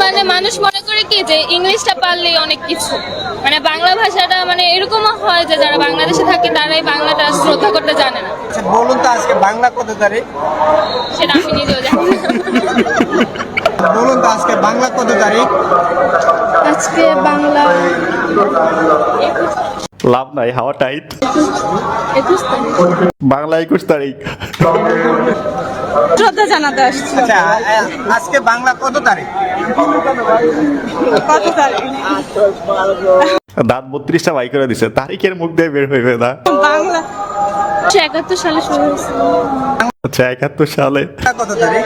মানে মানুষ মনে করে কি যে ইংলিশটা পারলেই অনেক কিছু, মানে বাংলা ভাষাটা মানে এরকমও হয় যে যারা বাংলাদেশে থাকে তারাই বাংলাটা শ্রদ্ধা করতে জানে না। আচ্ছা বলুন তো আজকে বাংলা কত তারিখ? সেটা আমি নিজেও জানি না। বলুন তো আজকে বাংলা কত তারিখ? আজকে বাংলা লাভ নাই, হাওয়া টাইট। 21 তারিখ। বাংলা 21 তারিখ। শ্রদ্ধা জানাতে আসছি। আচ্ছা আজকে বাংলা কত তারিখ? কত তারিখ? দাঁত 32টা বাই করে দিছে, তারিখের মুখ দিয়ে বের হইবে না। বাংলা 71 সালে শুরু হয়েছে। আচ্ছা 71 সালে। কত তারিখ?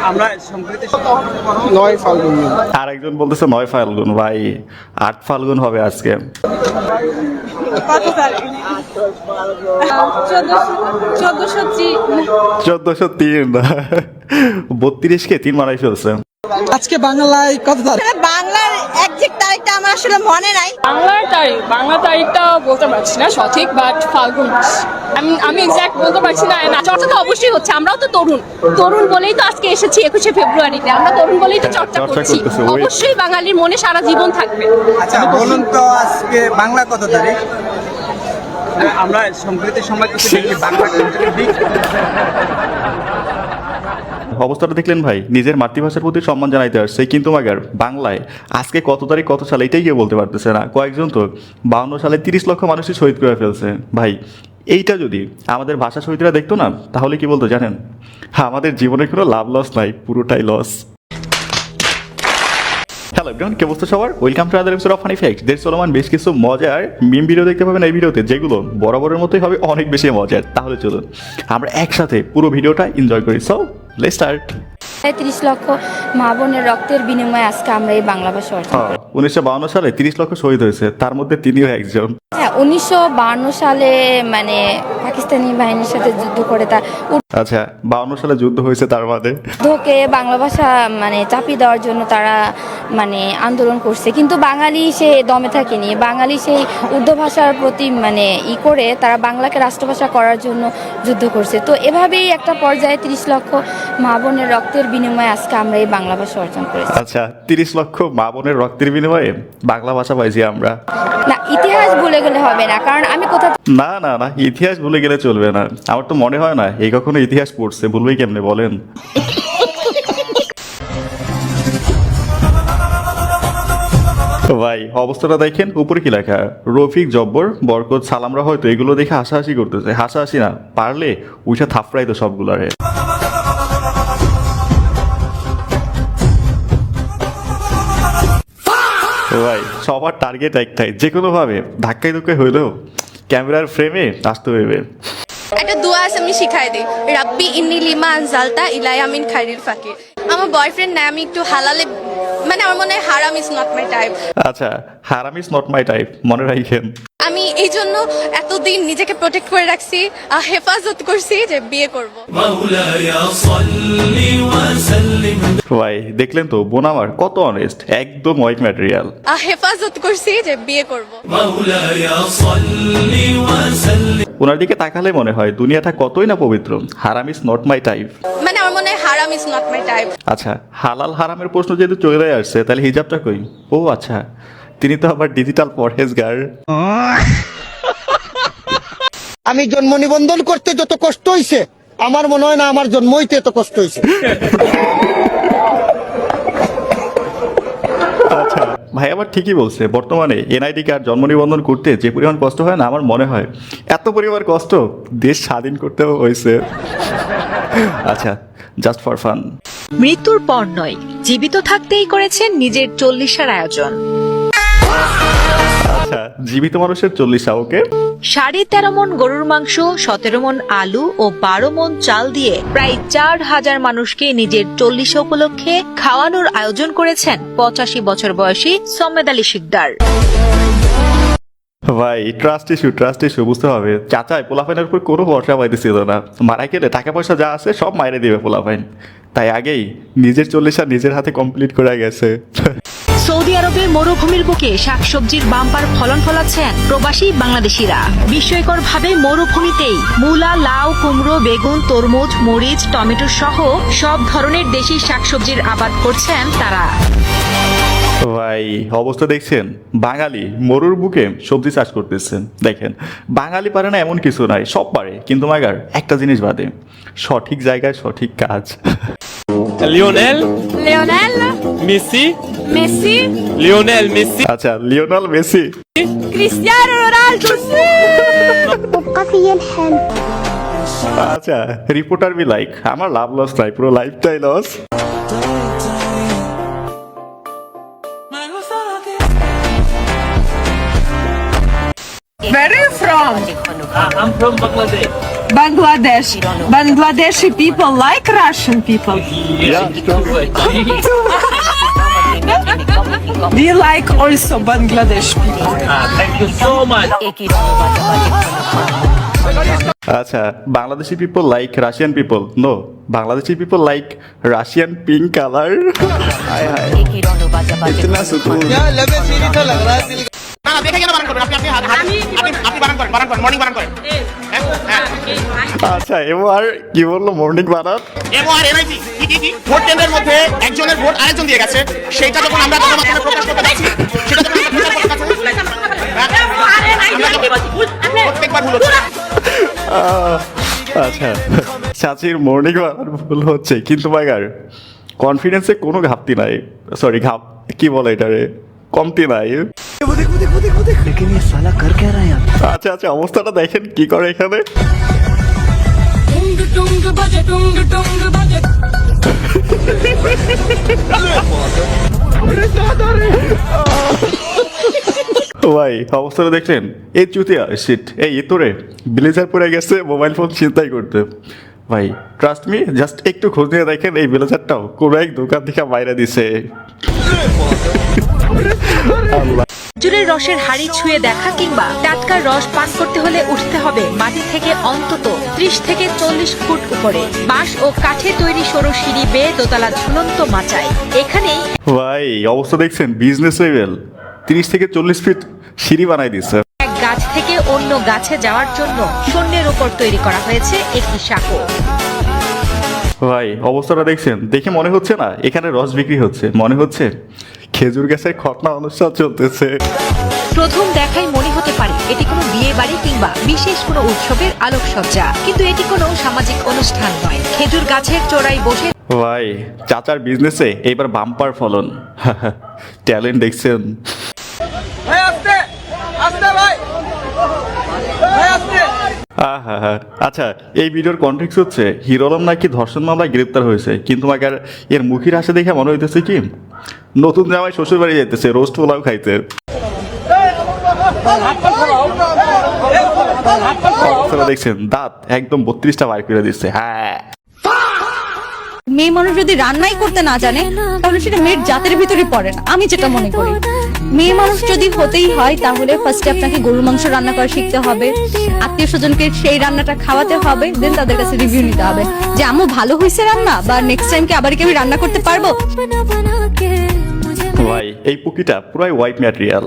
আমরা সম্প্রতি 9 ফাল্গুন। আর একজন বলতেছে 9 ফাল্গুন, ভাই 8 ফাল্গুন হবে আজকে। কত তারিখ? 1403। 32 কে 3 মারাই ফেলছে। আজকে বাংলায় কত তারিখ? বাংলার একজ্যাক্ট তারিখটা আমার আসলে মনে নাই। বাংলা তারিখটা বলতে পারছি না সঠিক, বাট ফাল্গুন মাস। আমি এক্সাক্ট বলতে পারছি না। চর্চা তো অবশ্যই হচ্ছে, আমরাও তো তরুণ বলেই তো আজকে এসেছি 21শে ফেব্রুয়ারিতে। আমরা তরুণ বলেই তো চর্চা করছি। করতেছে, অবশ্যই বাঙালির মনে সারা জীবন থাকবে। আচ্ছা বলুন তো আজকে বাংলা কত তারিখ? আমরা সম্প্রতি সময় কিছু দেখি বাংলা অবস্থাটা দেখলেন ভাই, নিজের মাতৃভাষার প্রতি সম্মান জানাইতে আসছে, কিন্তু মাগার বাংলায় আজকে কত তারিখ কত সালে এটাই কেউ বলতে পারতেছে না। কয়েকজন তো 52 সালে 30 লক্ষ মানুষই শহীদ করে ফেলছে। ভাই এইটা যদি আমাদের ভাষা শহীদরা দেখতো না, তাহলে কি বলতো জানেন? হ্যাঁ, আমাদের জীবনে কোনো লাভ লস নাই, পুরোটাই লস। হ্যালো এভরিওয়ান, কি অবস্থা সবার? Welcome to other episode of funny facts. দের চলমান বেশ কিছু মজার মিম ভিডিও দেখতে পাবেন এই ভিডিওতে, যেগুলো বরাবরের মতোই হবে অনেক বেশি মজার। তাহলে চলুন আমরা একসাথে পুরো ভিডিওটা এনজয় করি। So let's start. 30 লক্ষ মা বোনের রক্তের বিনিময়ে আজকে আমরা এই বাংলা ভাষা অর্জন করি। 1952 সালে 30 লক্ষ শহীদ হয়েছে, তার মধ্যে তিনিও একজন। হ্যাঁ, 1952 সালে মানে পাকিস্তানি বাহিনীর সাথে যুদ্ধ করে তার আচ্ছা 52 সালে যুদ্ধ হয়েছে, তার বাদে ঊর্ধ্বকে বাংলা ভাষা মানে চাপিয়ে দেওয়ার জন্য তারা মানে আন্দোলন করছে, কিন্তু বাঙালি সে দমে থাকেনি। বাঙালি সেই উর্দু ভাষার প্রতি মানে করে তারা বাংলাকে রাষ্ট্রভাষা করার জন্য যুদ্ধ করছে। তো এভাবেই একটা পর্যায়ে 30 লক্ষ মা বোনের রক্তের বিনিময়ে আজকে আমরা এই বাংলা ভাষা অর্জন করেছি। আচ্ছা 30 লক্ষ মা বোনের রক্তের বিনিময়ে বাংলা ভাষা পাইছি আমরা। না, ইতিহাস ভুলে গেলে হবে না, কারণ আমি কোথা না না না, ইতিহাস ভুলে গেলে চলবে না। আমার তো মনে হয় না এই কখনো ইতিহাস পড়ছে, ভুলবেই কেমনে বলেন? তো ভাই অবস্থাটা দেখেন, উপরে কি লেখা? রফিক, জব্বর, বরকত, সালামরা হয়তো এগুলো দেখে হাসাহাসি করতেছে। হাসাহাসি না, পারলে উইটা থাপড়াই তো সবগুলারে। তো ভাই সবার টার্গেট একটাই, যে কোনো ভাবে ধাক্কাই ধুক্কাই হইলেও ক্যামেরার ফ্রেমে আসতে হইবে। একটা দোয়া আছে, আমি শিখাই দিই। রাব্বি ইন্নি লিমা আনজালতা ইলাইয়া মিন খাইরিল ফাকির। আমার বয়ফ্রেন্ড না, আমি একটু হালালে, মানে আমার মনে হয় হারাম ইজ নট মাই টাইপ। আচ্ছা হারাম ইজ নট মাই টাইপ, মনে রাখেন। আমি এই জন্য এতদিন নিজেকে প্রোটেক্ট করে রাখছি, হেফাজত করছি যে বিয়ে করব। ভাই দেখলেন তো বোন আমার কত অনেস্ট, একদম হোয়াইট ম্যাটেরিয়াল। হেফাজত করছি যে বিয়ে করব। ওনার দিকে তাকালে মনে হয় দুনিয়াটা কতই না পবিত্র। হারাম ইজ নট মাই টাইপ, মানে আমার মনে হয় হারাম ইজ নট মাই টাইপ। আচ্ছা হালাল হারামের প্রশ্ন যেহেতু চলে আসছে, তাহলে হিজাবটা কই? ও আচ্ছা, তিনি তো আবার ডিজিটাল পরহেজগার। আমি জন্ম নিবন্ধন করতে যত কষ্ট হইছে, আমার মনে হয় না আমার জন্ম হইতে এত কষ্ট হইছে। আচ্ছা ভাই আবার ঠিকই বলছে, বর্তমানে এনআইডি কার্ড জন্ম নিবন্ধন করতে যে পরিমাণ কষ্ট হয় না, আমার মনে হয় এত পরিমাণ কষ্ট দেশ স্বাধীন করতেও হয়েছে। আচ্ছা জাস্ট ফর ফান। মৃত্যুর পর নয়, জীবিত থাকতেই করেছেন নিজের 40-এর আয়োজন। আচ্ছা জীবিত মানুষের 40, ওকে। 13.5 মণ গরুর মাংস, 17 মণ আলু ও 12 মণ চাল দিয়ে প্রায় 4000 মানুষকে নিজের 40 উপলক্ষে খাওয়ানোর আয়োজন করেছেন 85 বছর বয়সী সমেদ আলী শিকদার। ভাই ট্রাস্ট ইস্যু বুঝতে হবে। চাচাই পোলাফাইনের উপর কোনো ভরসা পাইতেছিল না, মারা গেলে টাকা পয়সা যা আছে সব মাইরে দিবে পোলাফাইন, তাই আগেই নিজের 40 আর নিজের হাতে কমপ্লিট করে গেছে। সৌদি সৌদি আরবের মরুভূমির বুকে শাকসবজির বাম্পার ফলন ফলাচ্ছেন প্রবাসী বাংলাদেশিরা। বিস্ময়করভাবে মরুভূমিতেই মূলা, লাউ, কুমড়ো, বেগুন, তরমুজ, মরিচ, টমেটো সহ সব ধরনের দেশি শাকসবজির আবাদ করছেন তারা। ভাই অবস্থা দেখছেন, বাঙালি মরুর বুকে সবজি চাষ করতেছেন। দেখেন, বাঙালি পারে না এমন কিছু নাই, সব পারে, কিন্তু মাগার একটা জিনিস বাদে, সঠিক জায়গায় সঠিক কাজ। Lionel Lionel Messi Messi Lionel Messi আচ্ছা, লিওনেল মেসি, ক্রিস্টিয়ানো রোনাল্ডো আচ্ছা, রিপোর্টার বি লাইক, আমার লাভ লস নাই, পুরো লাইফটাই loss. Where are you from? I'm from Bangladesh. Bangladesh. Bangladeshi people like Russian people. We like also Bangladesh people. Thank you so much. আচ্ছা, Bangladeshi people like Russian people, no, Bangladeshi people like Russian pink colour. হায় হায়, ইতনা সুকুন। আচ্ছা, এবার কি বললো, morning বানান। ভোট কেন্দ্রের মধ্যে একজনের ভোট আরেকজন দিয়ে গেছে, সেইটা যখন আমরা গণমাধ্যমে প্রকাশ করতে যাচ্ছি, সেটা যখন আমরা প্রচার করতে যাচ্ছি, প্রত্যেকবার ভুল হচ্ছে। আচ্ছা, চাচির মর্নিং বানান ভুল হচ্ছে, কিন্তু মাগার কনফিডেন্সে কোনো ঘাপতি নাই, সরি কি বলে এটারে, কমতি নাই। আচ্ছা আচ্ছা, অবস্থাটা দেখেন কি করে এখানে। ভাই অবস্থাটা দেখলেন, এই চুতিয়া শিট, এই ইতরে ব্লেজার পরে গেছে মোবাইল ফোন ছিনতাই করতে। ভাই ট্রাস্ট মি, জাস্ট একটু খোঁজ নিয়ে দেখেন, এই ব্লেজারটাও কোনো এক দোকান থেকে বাইরে দিছে। খেজুরের রসের হাড়ি ছুঁয়ে দেখা কিংবা টাটকা রস পান করতে হলে উঠতে হবে মাটি থেকে অন্তত 30 থেকে 40 ফুট উপরে। বাঁশ ও কাঠে তৈরি সরু সিঁড়ি বেয়ে দোতলা ঝুলন্ত মাচায়। এখানেই ভাই অবস্থা দেখছেন, বিজনেস লেভেল, 30 থেকে 40 ফিট সিঁড়ি বানাই দিচ্ছে। এক গাছ থেকে অন্য গাছে যাওয়ার জন্য শূন্যের উপর তৈরি করা হয়েছে একটি সাঁকো। ভাই অবস্থাটা দেখছেন, দেখে মনে হচ্ছে না এখানে রস বিক্রি হচ্ছে, মনে হচ্ছে খেজুর গাছের খতনা অনুষ্ঠান চলতেছে। প্রথম দেখায় মনে হতে পারে এটি কোনো বিয়ে বাড়ি কিংবা বিশেষ কোনো উৎসবের আলোকসজ্জা, কিন্তু এটি কোনো সামাজিক অনুষ্ঠান নয়। খেজুর গাছের চোরাই বসে ভাই চাচার বিজনেসে এইবার বাম্পার ফলন, ট্যালেন্ট দেখছেন। আচ্ছা, এই ভিডিওর কন্টেক্সট হচ্ছে হিরো আলম নাকি ধর্ষণ মামলায় গ্রেপ্তার হয়েছে, কিন্তু মাকার এর মুখের হাসি দেখে মনে হইতেছে কি নতুন জামাই শ্বশুর বাড়ি যাইতেছে রোস্ট পোলাও খাইতে। দেখছেন দাঁত একদম 32টা বার করে দিচ্ছে। হ্যাঁ, মেয়ে মানুষ যদি রান্নাই করতে না জানে তাহলে সেটা মেয়ের জাতের ভিতরে পড়ে না, আমি যেটা মনে করি। মেয়ে মানুষ যদি হতেই হয় তাহলে ফার্স্টে আপনাকে গরুর মাংস রান্না করা শিখতে হবে, আত্মীয় স্বজনকে সেই রান্নাটা খাওয়াতে হবে, দেন তাদের কাছে রিভিউ নিতে হবে যে আম্মু ভালো হয়েছে রান্না, বা নেক্সট টাইম কি আবার কি আমি রান্না করতে পারবো। ভাই এই পুকিটা পুরাই হোয়াইট ম্যাটেরিয়াল,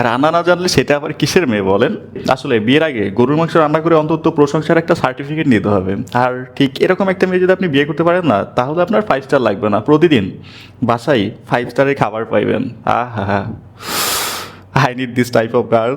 রান্না না জানলে সেটা আবার কিসের মেয়ে বলেন। আসলে বিয়ের আগে গরুর মাংস রান্না করে অন্তত প্রশংসার একটা সার্টিফিকেট নিতে হবে। আর ঠিক এরকম একটা মেয়ে যদি আপনি বিয়ে করতে পারেন না, তাহলে আপনার 5 স্টার লাগবে না, প্রতিদিন বাসায় 5 স্টারের খাবার পাইবেন। আহা, I need this type of girl.